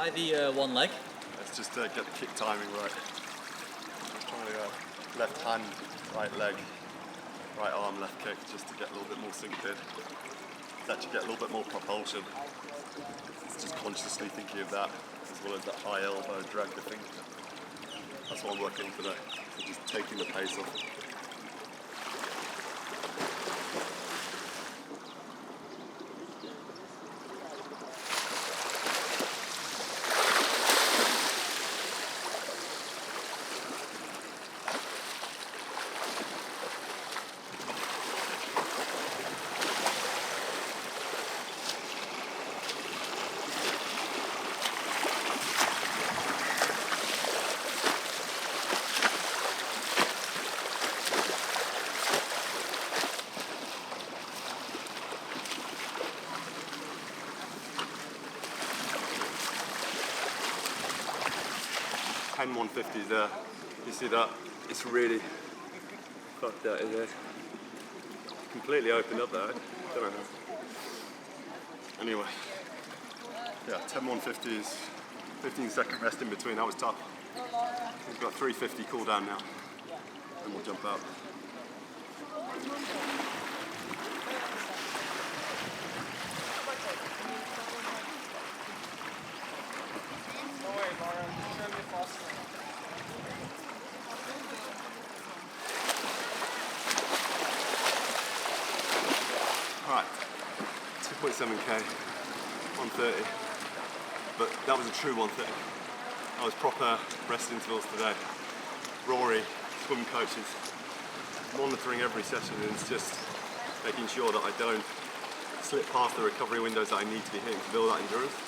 Why the one leg? Let's just get the kick timing right. Just trying to left hand, right leg, right arm, left kick, just to get a little bit more synced in. To actually get a little bit more propulsion. It's just consciously thinking of that, as well as that high elbow, drag the finger. That's what I'm working on today. So just taking the pace off. And 150s there. You see that? It's really fucked that, is it? Completely opened up there. I don't know how. Anyway, yeah, 10 150s, 15-second rest in between. That was tough. We've got 350 cool down now, and we'll jump out. Alright, 2.7k, 130, but that was a true 130. I was proper rest intervals today. Rory, swim coaches, monitoring every session, and it's just making sure that I don't slip past the recovery windows that I need to be hitting to build that endurance.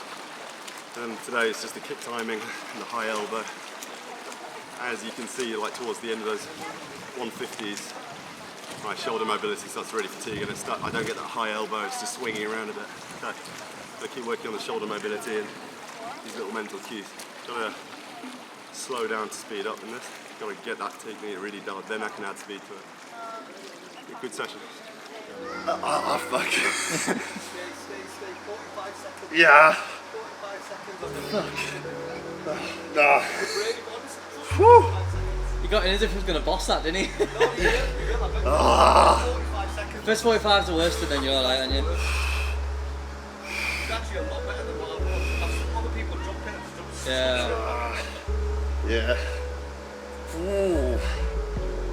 And today it's just the kick timing and the high elbow. As you can see, like towards the end of those 150s, my shoulder mobility starts to really fatigue, and I don't get that high elbow, it's just swinging around a bit. So I keep working on the shoulder mobility and these little mental cues. Gotta slow down to speed up in this. Gotta get that technique really dialed, then I can add speed to it. Good session. Fuck. Yeah. Fuck. Nah. Whew. He got in as if he was going to boss that, didn't he? Ah. First 45 is the worst, and then you're alright, aren't you? It's actually a lot better than what I've other people jumping and stuff. Yeah. Yeah. Ooh.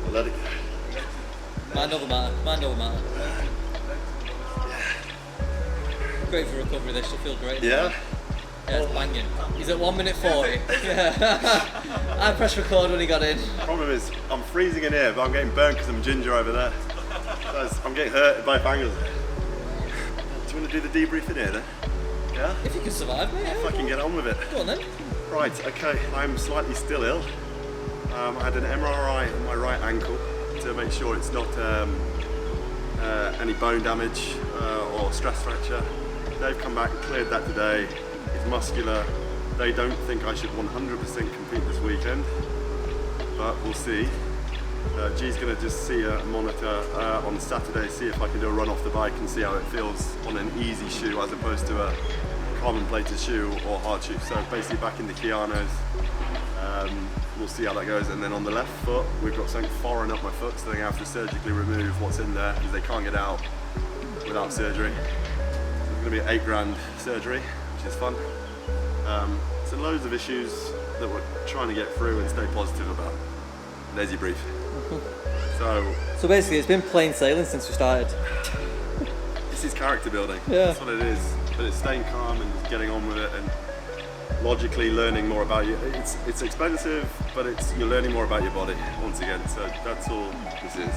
I'll let it go. Mind over matter. Mind over matter. Great for recovery, this should feel great. Yeah? Yeah, it's banging. He's at 1 minute 40. Yeah. I pressed record when he got in. Problem is, I'm freezing in here, but I'm getting burnt because I'm ginger over there. I'm getting hurt at both angles. Do you want to do the debrief in here then? Yeah? If you can survive, mate. Yeah, Fucking get on with it. Go on then. Right, okay, I'm slightly still ill. I had an MRI on my right ankle to make sure it's not any bone damage or stress fracture. They've come back and cleared that today. It's muscular. They don't think I should 100% compete this weekend, but we'll see. G's going to just see a monitor on Saturday, see if I can do a run off the bike and see how it feels on an easy shoe as opposed to a carbon plated shoe or hard shoe. So basically back in the Keanos, we'll see how that goes. And then on the left foot, we've got something foreign up my foot, so they're going to have to surgically remove what's in there because they can't get out without surgery. So it's going to be an $8,000 surgery, which is fun. So loads of issues that we're trying to get through and stay positive about. There's your brief. So basically it's been plain sailing since we started. This is character building. Yeah. That's what it is. But it's staying calm and getting on with it and logically learning more about you. It's expensive, but you're learning more about your body once again. So that's all this is.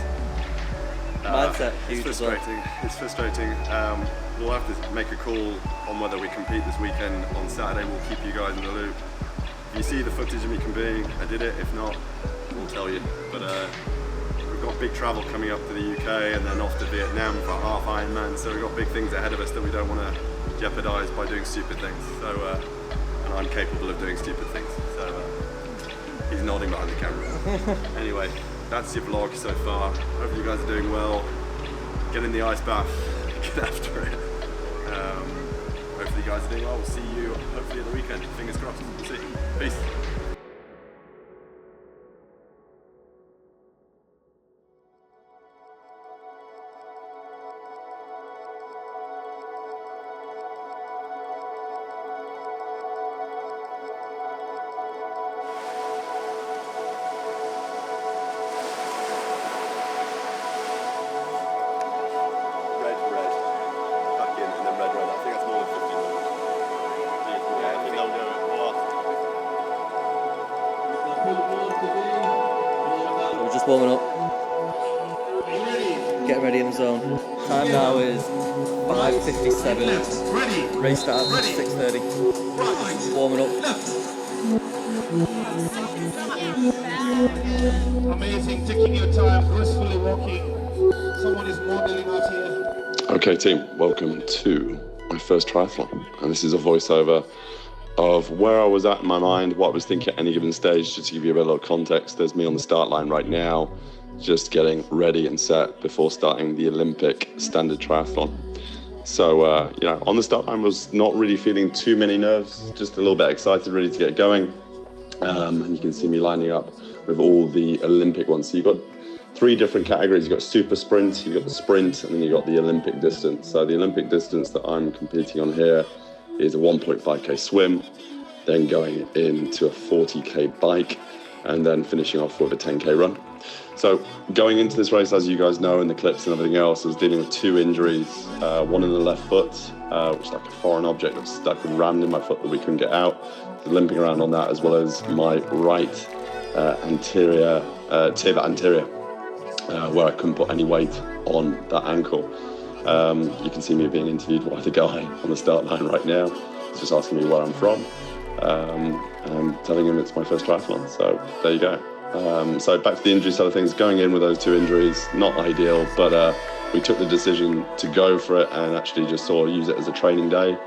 Mindset, huge it's as well. frustrating. It's frustrating. We'll have to make a call on whether we compete this weekend. On Saturday, we'll keep you guys in the loop. If you see the footage of me competing, I did it. If not, we'll tell you. But we've got big travel coming up to the UK and then off to Vietnam for half Ironman. So we've got big things ahead of us that we don't want to jeopardise by doing stupid things. So, and I'm capable of doing stupid things. So he's nodding behind the camera. Anyway, that's your vlog so far. Hope you guys are doing well. Get in the ice bath, get after it. hopefully you guys are doing well. We'll see you hopefully at the weekend. Fingers crossed. We'll see. Peace. We're just warming up, getting ready in the zone. Time now is 5:57. Race starts at 6:30. Warming up. Amazing, taking your time, gracefully walking. Someone is modeling out here. Okay team, welcome to my first triathlon. And this is a voiceover of where I was at in my mind, what I was thinking at any given stage. Just to give you a bit of context, there's me on the start line right now, just getting ready and set before starting the Olympic standard triathlon. So, on the start line was not really feeling too many nerves, just a little bit excited, ready to get going. And you can see me lining up with all the Olympic ones. So you've got 3 different categories. You've got super sprint, you've got the sprint, and then you've got the Olympic distance. So the Olympic distance that I'm competing on here is a 1.5k swim, then going into a 40k bike, and then finishing off with a 10k run. So going into this race, as you guys know in the clips and everything else, I was dealing with 2 injuries, one in the left foot, which is like a foreign object that was stuck and rammed in my foot that we couldn't get out. So limping around on that, as well as my right anterior, tibia anterior, where I couldn't put any weight on that ankle. You can see me being interviewed by the guy on the start line right now. He's just asking me where I'm from. And I'm telling him it's my first triathlon, so there you go. So back to the injury side of things, going in with those 2 injuries, not ideal, but we took the decision to go for it and actually just sort of use it as a training day.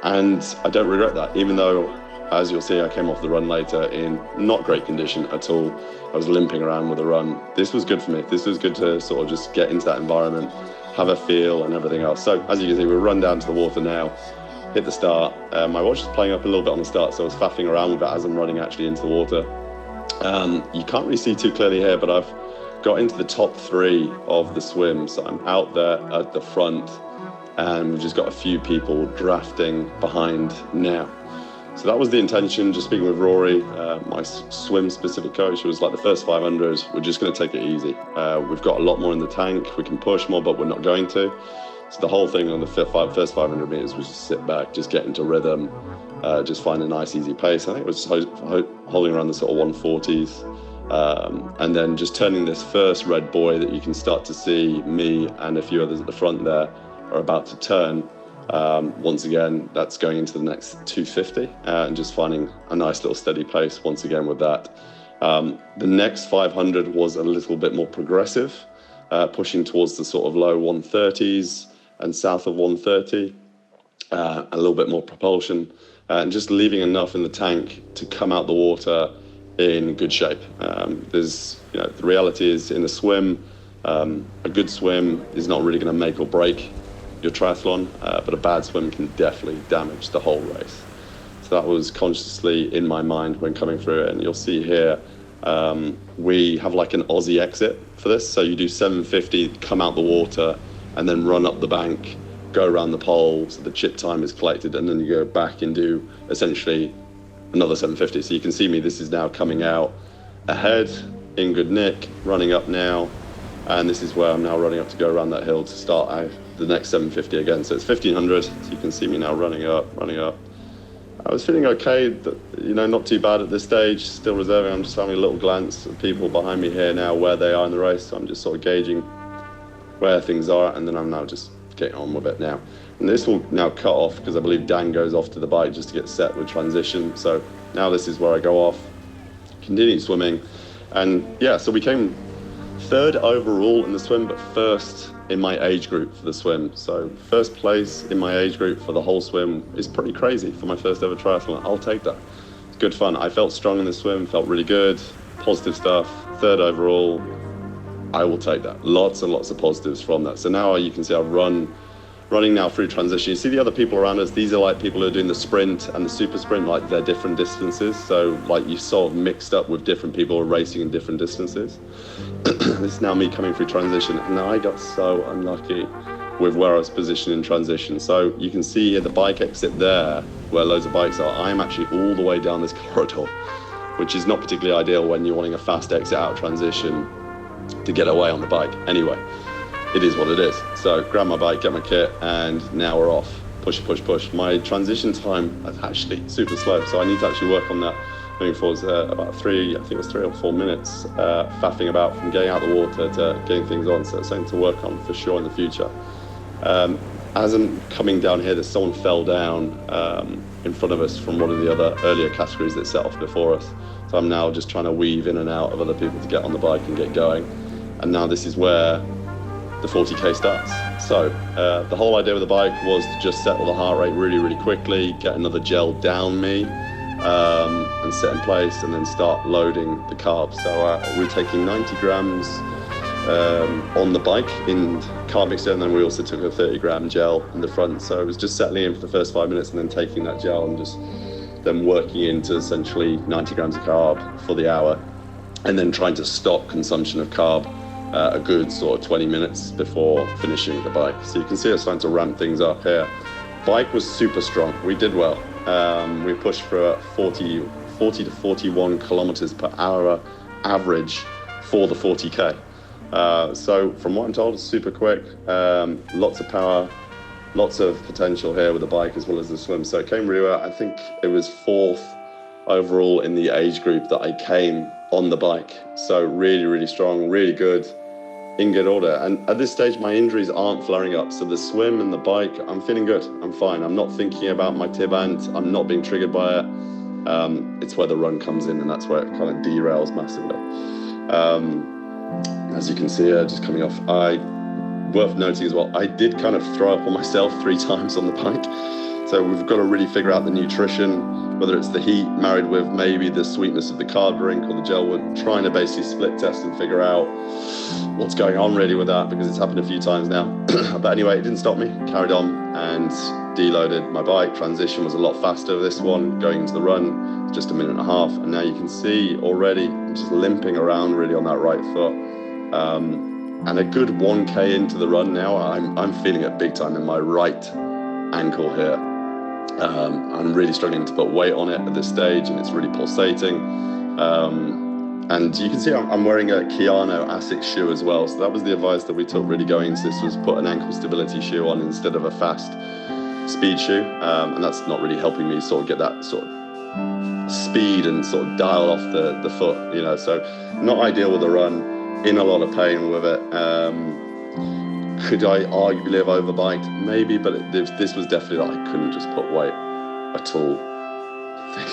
And I don't regret that, even though, as you'll see, I came off the run later in not great condition at all. I was limping around with a run. This was good for me. This was good to sort of just get into that environment, have a feel and everything else. So as you can see, we'll run down to the water now, hit the start. My watch is playing up a little bit on the start, so I was faffing around with it as I'm running actually into the water. You can't really see too clearly here, but I've got into the top 3 of the swim. So I'm out there at the front, and we've just got a few people drafting behind now. So that was the intention, just speaking with Rory, my swim specific coach. It was like the first 500, we're just going to take it easy. We've got a lot more in the tank, we can push more, but we're not going to. So the whole thing on the first 500 meters was just sit back, just get into rhythm, just find a nice easy pace. I think it was holding around the sort of 140s. And then just turning this first red buoy that you can start to see me and a few others at the front there are about to turn. Once again, that's going into the next 250 and just finding a nice little steady pace once again with that. The next 500 was a little bit more progressive, pushing towards the sort of low 130s and south of 130, a little bit more propulsion, and just leaving enough in the tank to come out the water in good shape. The reality is in a swim, a good swim is not really going to make or break your triathlon, but a bad swim can definitely damage the whole race. So that was consciously in my mind when coming through it. And you'll see here, we have like an Aussie exit for this. So you do 750, come out the water, and then run up the bank, go around the pole, so the chip time is collected, and then you go back and do essentially another 750. So you can see me, this is now coming out ahead, in good nick, running up now, and this is where I'm now running up to go around that hill to start out the next 750 again. So it's 1500, so you can see me now running up. I was feeling okay, not too bad at this stage, still reserving. I'm just having a little glance at people behind me here now, where they are in the race. So I'm just sort of gauging where things are, and then I'm now just getting on with it now. And this will now cut off because I believe Dan goes off to the bike just to get set with transition. So now this is where I go off, continue swimming. And yeah, so we came 3rd overall in the swim, but 1st in my age group for the swim. So 1st place in my age group for the whole swim is pretty crazy for my first ever triathlon. I'll take that. It's good fun. I felt strong in the swim, felt really good, positive stuff. 3rd overall, I will take that. Lots and lots of positives from that. So now you can see I've run running now through transition. You see the other people around us, these are like people who are doing the sprint and the super sprint, like they're different distances. So like you sort of mixed up with different people who are racing in different distances. This is now me coming through transition, and I got so unlucky with where I was positioned in transition. So you can see here the bike exit there, where loads of bikes are. I'm actually all the way down this corridor, which is not particularly ideal when you're wanting a fast exit out of transition to get away on the bike. Anyway, it is what it is. So grab my bike, get my kit, and now we're off. Push, push, push. My transition time is actually super slow, so I need to actually work on that moving forwards. About I think it was 3 or 4 minutes, faffing about from getting out of the water to getting things on. So it's something to work on for sure in the future. As I'm coming down here, someone fell down in front of us from one of the other earlier categories that set off before us. So I'm now just trying to weave in and out of other people to get on the bike and get going. And now this is where the 40k starts. So the whole idea with the bike was to just settle the heart rate really, really quickly, get another gel down me, and set in place, and then start loading the carbs. So we're taking 90 grams on the bike in carb mixture, and then we also took a 30-gram gel in the front. So it was just settling in for the first 5 minutes and then taking that gel and just then working into essentially 90 grams of carb for the hour, and then trying to stop consumption of carb a good sort of 20 minutes before finishing the bike. So you can see us starting to ramp things up here. Bike was super strong. We did well. We pushed for 40 to 41 kilometers per hour average for the 40k. So from what I'm told, it's super quick. Lots of power, lots of potential here with the bike as well as the swim. So it came really well. I think it was 4th overall in the age group that I came on the bike. So really, really strong, really good, in good order. And at this stage, my injuries aren't flaring up. So the swim and the bike, I'm feeling good. I'm fine. I'm not thinking about my tibant. I'm not being triggered by it. It's where the run comes in, and that's where it kind of derails massively. As you can see here, just coming off, worth noting as well, I did kind of throw up on myself 3 times on the bike. So we've got to really figure out the nutrition, whether it's the heat married with maybe the sweetness of the carb drink or the gel. We're trying to basically split test and figure out what's going on really with that, because it's happened a few times now. But anyway, it didn't stop me, carried on and deloaded my bike. Transition was a lot faster this one, going into the run, just 1.5 minutes. And now you can see already I'm just limping around really on that right foot. And a good 1k into the run now, I'm feeling it big time in my right ankle here. I'm really struggling to put weight on it at this stage, and it's really pulsating. And you can see I'm wearing a Keanu Asics shoe as well. So that was the advice that we took really going into this, was put an ankle stability shoe on instead of a fast speed shoe. And that's not really helping me sort of get that sort of speed and sort of dial off the foot, you know. So not ideal with the run, in a lot of pain with it. Could I arguably have overbiked? Maybe, but this was definitely that I couldn't just put weight at all.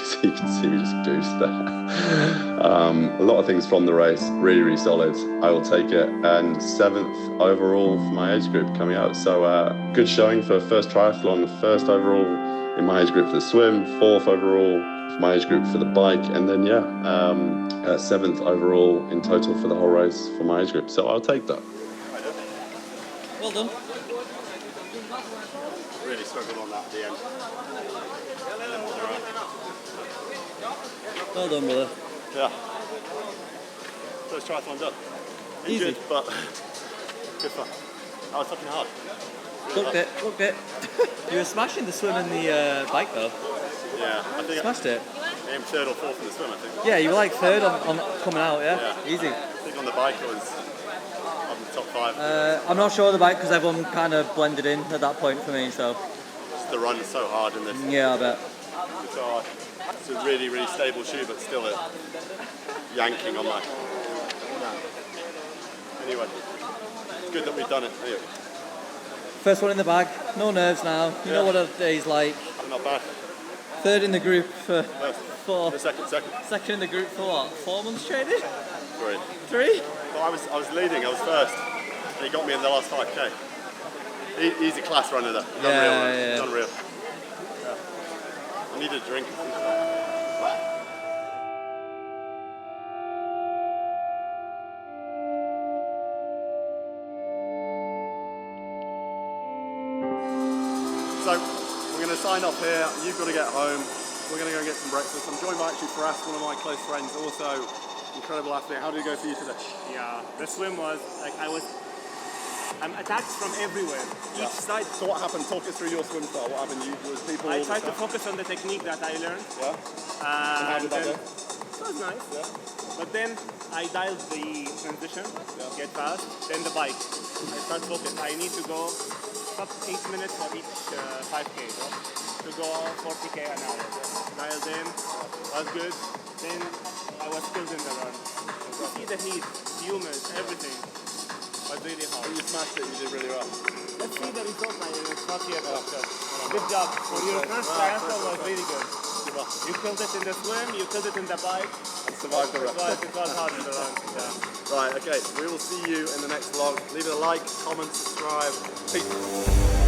So you can see me just goose there. A lot of things from the race, really, really solid. I will take it. And 7th overall for my age group coming out. So good showing for first triathlon, 1st overall in my age group for the swim, 4th overall for my age group for the bike, and then 7th overall in total for the whole race for my age group. So I'll take that. Well done. Really struggled on that at the end. Well done, brother. Yeah. First triathlon done. Easy. Injured, but good fun. That was fucking hard. Really Looked it. You were smashing the swim and the bike though. Yeah, I think Smashed it. I aimed 3rd or 4th in the swim, I think. Yeah, you were like 3rd on coming out, yeah? Easy. I think on the bike it was on the top 5. I'm not sure of the bike because everyone kind of blended in at that point for me, so. Just the run is so hard in this. Yeah, I bet. It's hard. It's a really, really stable shoe, but still yanking on my. Anyway, it's good that we've done it. Anyway. First one in the bag, no nerves now. You know what a day's like. Not bad. 3rd in the group for The second. 2nd in the group for what? 4 months training? 3. 3? Well, I was leading. I was 1st. And he got me in the last 5k. He's a class runner, though. It's unreal. Yeah. I needed a drink. So we're going to sign off here. You've got to get home. We're going to go and get some breakfast. I'm joined by actually Faraz, one of my close friends, also incredible athlete. How did it go for you today? Yeah, the swim was like I'm attacked from everywhere. Each side. So what happened? Talk us through your swim style. What happened? Was people? I tried to focus on the technique that I learned. Yeah. And how did that go? It was nice. Yeah. But then I dialed the transition, get fast, then the bike. I start focus. I need to go up 8 minutes for each 5K. To go 40K an hour. Dialed in, was good. Then I was killed in the run. You see the heat, humors, everything. Was really hard. You smashed it. You did really well. Let's see the result, man. It's not yet after. Good job. For your first triathlon was really good. You killed it in the swim, you killed it in the bike. And survived the run. It was hard in the run. Yeah. Right, okay. We will see you in the next vlog. Leave it a like, comment, subscribe. Peace.